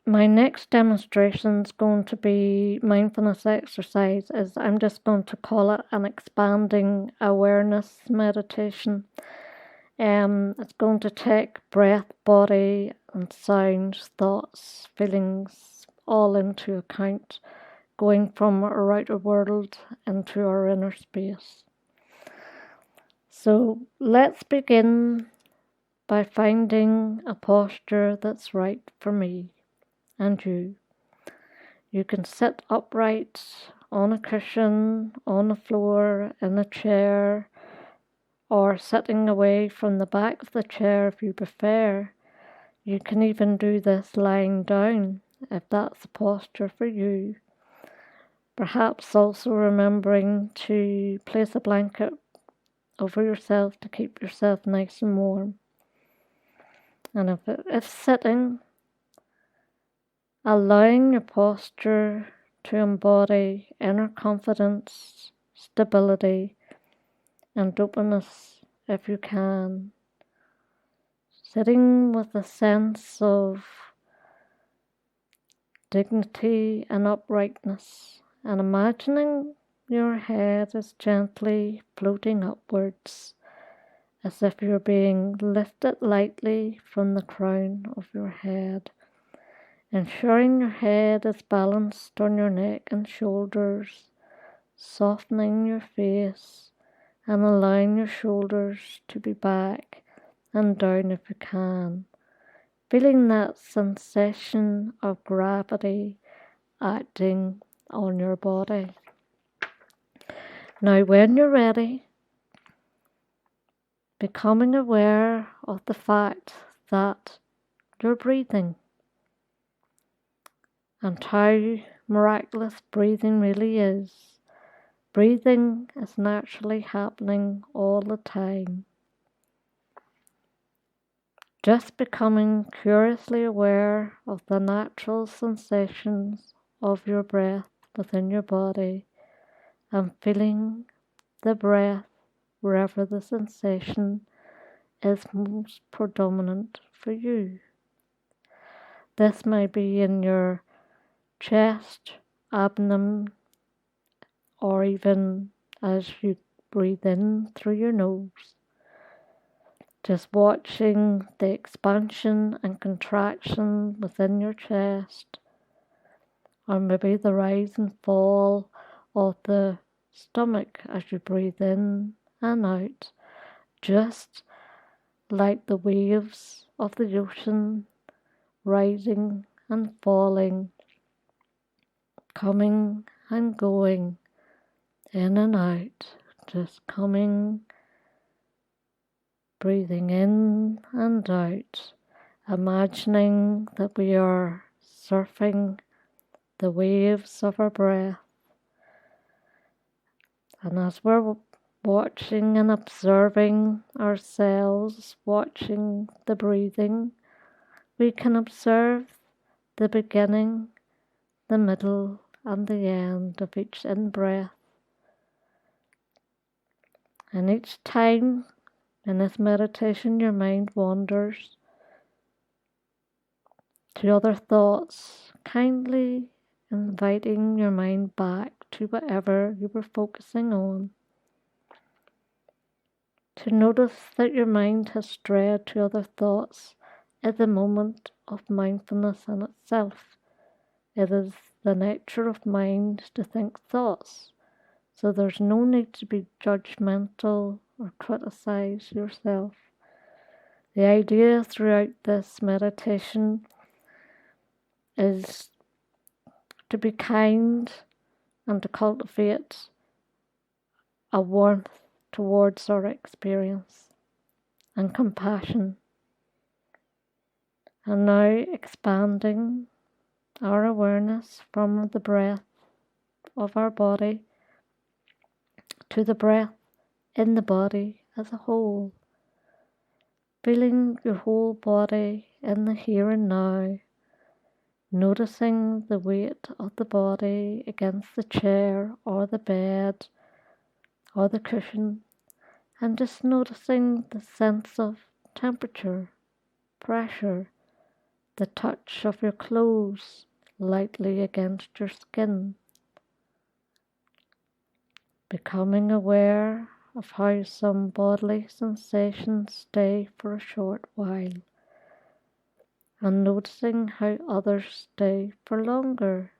My next demonstration is going to be mindfulness exercise. I'm just going to call it an expanding awareness meditation. It's going to take breath, body, and sounds, thoughts, feelings all into account, going from our outer world into our inner space. So let's begin by finding a posture that's right for me and you. You can sit upright on a cushion, on the floor, in a chair, or sitting away from the back of the chair if you prefer. You can even do this lying down if that's the posture for you. Perhaps also remembering to place a blanket over yourself to keep yourself nice and warm. And if sitting, allowing your posture to embody inner confidence, stability, and openness if you can. Sitting with a sense of dignity and uprightness, and imagining your head is gently floating upwards, as if you're being lifted lightly from the crown of your head. Ensuring your head is balanced on your neck and shoulders, softening your face and allowing your shoulders to be back and down if you can. Feeling that sensation of gravity acting on your body. Now when you're ready, becoming aware of the fact that you're breathing and how miraculous breathing really is. Breathing is naturally happening all the time. Just becoming curiously aware of the natural sensations of your breath within your body and feeling the breath wherever the sensation is most predominant for you. This may be in your chest, abdomen, or even as you breathe in through your nose. Just watching the expansion and contraction within your chest, or maybe the rise and fall of the stomach as you breathe in and out, just like the waves of the ocean rising and falling, coming and going, in and out, just coming, breathing in and out, imagining that we are surfing the waves of our breath. And as we're watching and observing ourselves, watching the breathing, we can observe the beginning, the middle, and the end of each in-breath. And each time in this meditation your mind wanders to other thoughts, kindly inviting your mind back to whatever you were focusing on. To notice that your mind has strayed to other thoughts is a moment of mindfulness in itself. It is the nature of mind to think thoughts. So there's no need to be judgmental or criticize yourself. The idea throughout this meditation is to be kind and to cultivate a warmth towards our experience and compassion. And now expanding our awareness from the breath of our body to the breath in the body as a whole, feeling your whole body in the here and now, noticing the weight of the body against the chair or the bed or the cushion, and just noticing the sense of temperature, pressure, the touch of your clothes lightly against your skin, becoming aware of how some bodily sensations stay for a short while, and noticing how others stay for longer,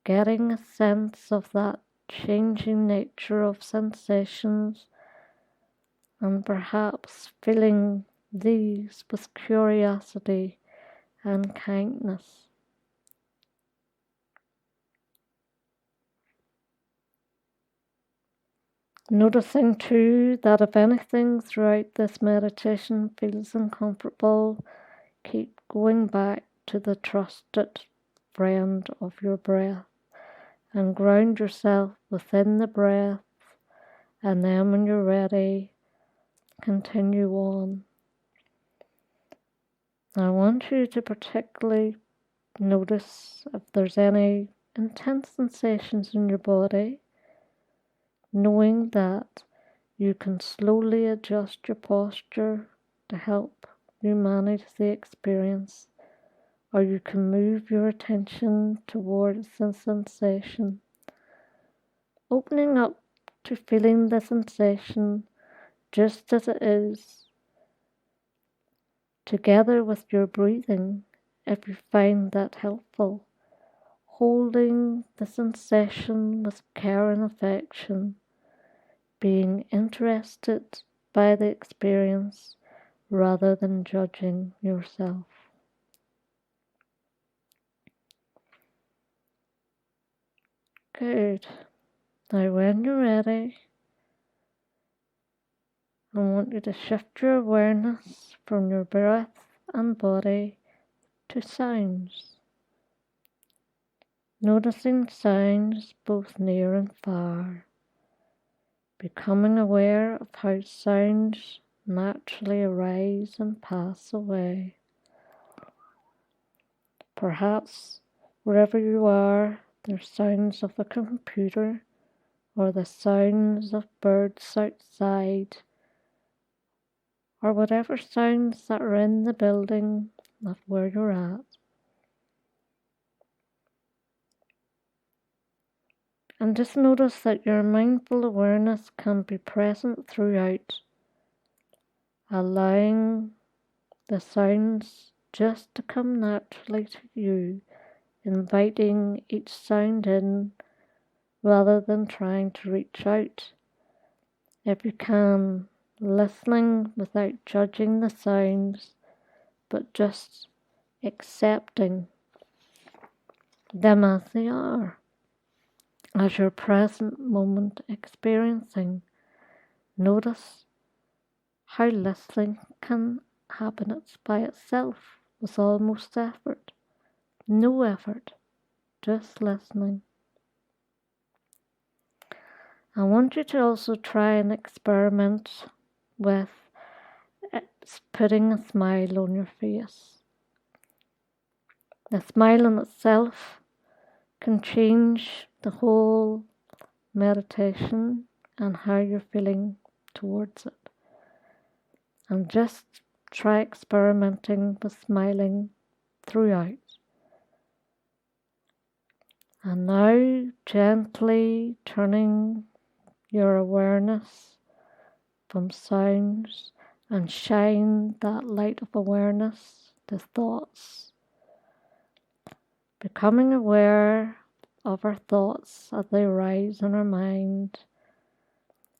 getting a sense of that changing nature of sensations, and perhaps filling these with curiosity and kindness. Noticing too that if anything throughout this meditation feels uncomfortable, keep going back to the trusted friend of your breath and ground yourself within the breath, and then when you're ready, continue on. I want you to particularly notice if there's any intense sensations in your body, knowing that you can slowly adjust your posture to help you manage the experience, or you can move your attention towards the sensation, opening up to feeling the sensation just as it is, together with your breathing, if you find that helpful, holding the sensation with care and affection, being interested by the experience rather than judging yourself. Good. Now when you're ready, I want you to shift your awareness from your breath and body to sounds, noticing sounds both near and far, becoming aware of how sounds naturally arise and pass away. Perhaps wherever you are, there's sounds of a computer or the sounds of birds outside, or whatever sounds that are in the building of where you're at. And just notice that your mindful awareness can be present throughout, allowing the sounds just to come naturally to you, inviting each sound in rather than trying to reach out. If you can, listening without judging the sounds, but just accepting them as they are, as your present moment experiencing. Notice how listening can happen by itself with almost effort. No effort, just listening. I want you to also try and experiment with putting a smile on your face. The smile in itself can change the whole meditation and how you're feeling towards it. And just try experimenting with smiling throughout. And now gently turning your awareness from sounds and shine that light of awareness to thoughts. Becoming aware of our thoughts as they rise in our mind,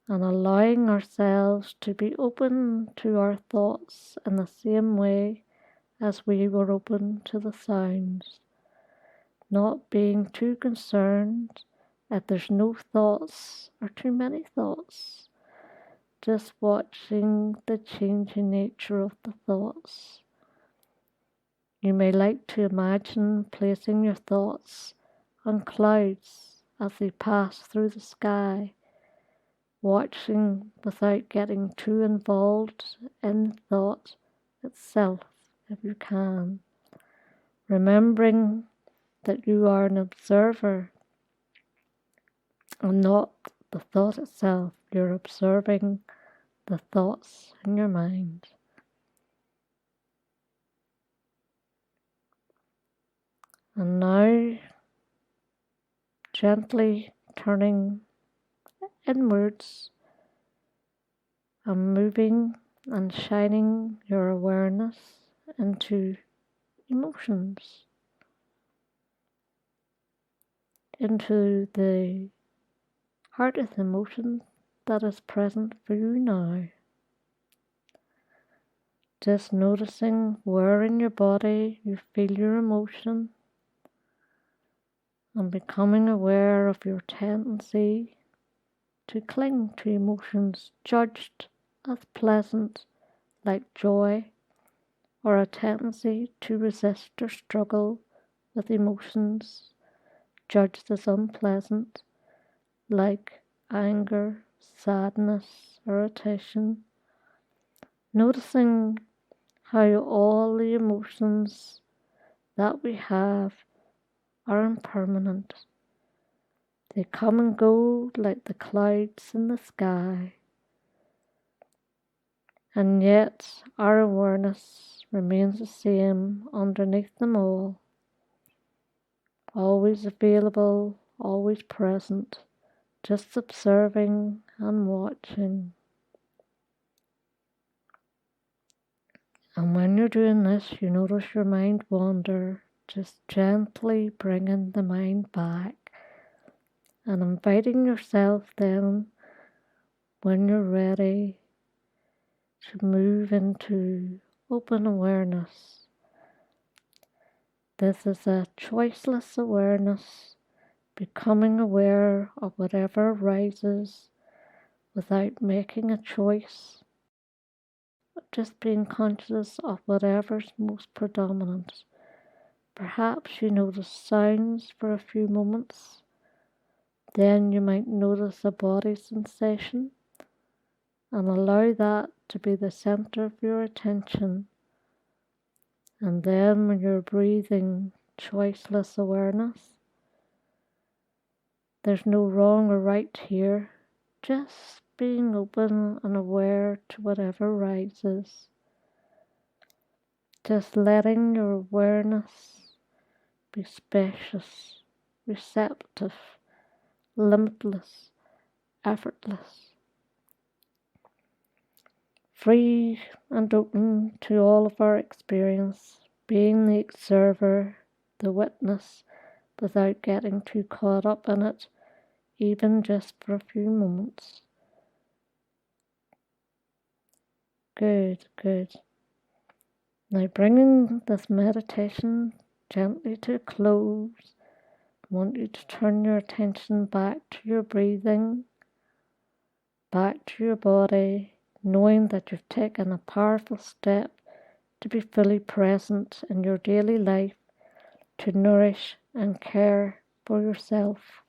and allowing ourselves to be open to our thoughts in the same way as we were open to the sounds, not being too concerned if there's no thoughts or too many thoughts, just watching the changing nature of the thoughts. You may like to imagine placing your thoughts on clouds as they pass through the sky, watching without getting too involved in thought itself if you can, remembering that you are an observer and not the thought itself. You're observing the thoughts in your mind. And now gently turning inwards and moving and shining your awareness into emotions, into the heart of the emotion that is present for you now. Just noticing where in your body you feel your emotion and becoming aware of your tendency to cling to emotions judged as pleasant, like joy, or a tendency to resist or struggle with emotions judged as unpleasant, like anger, sadness, irritation. Noticing how all the emotions that we have are impermanent. They come and go like the clouds in the sky. And yet our awareness remains the same underneath them all, always available, always present, just observing and watching. And when you're doing this, you notice your mind wander, just gently bringing the mind back and inviting yourself then, when you're ready, to move into open awareness. This is a choiceless awareness, becoming aware of whatever arises without making a choice, just being conscious of whatever's most predominant. Perhaps you notice sounds for a few moments, then you might notice a body sensation and allow that to be the center of your attention. And then when you're breathing, choiceless awareness. There's no wrong or right here, just being open and aware to whatever arises. Just letting your awareness be spacious, receptive, limitless, effortless, free and open to all of our experience, being the observer, the witness, without getting too caught up in it, even just for a few moments. Good, good. Now bringing this meditation gently to a close, I want you to turn your attention back to your breathing, back to your body, knowing that you've taken a powerful step to be fully present in your daily life, to nourish and care for yourself.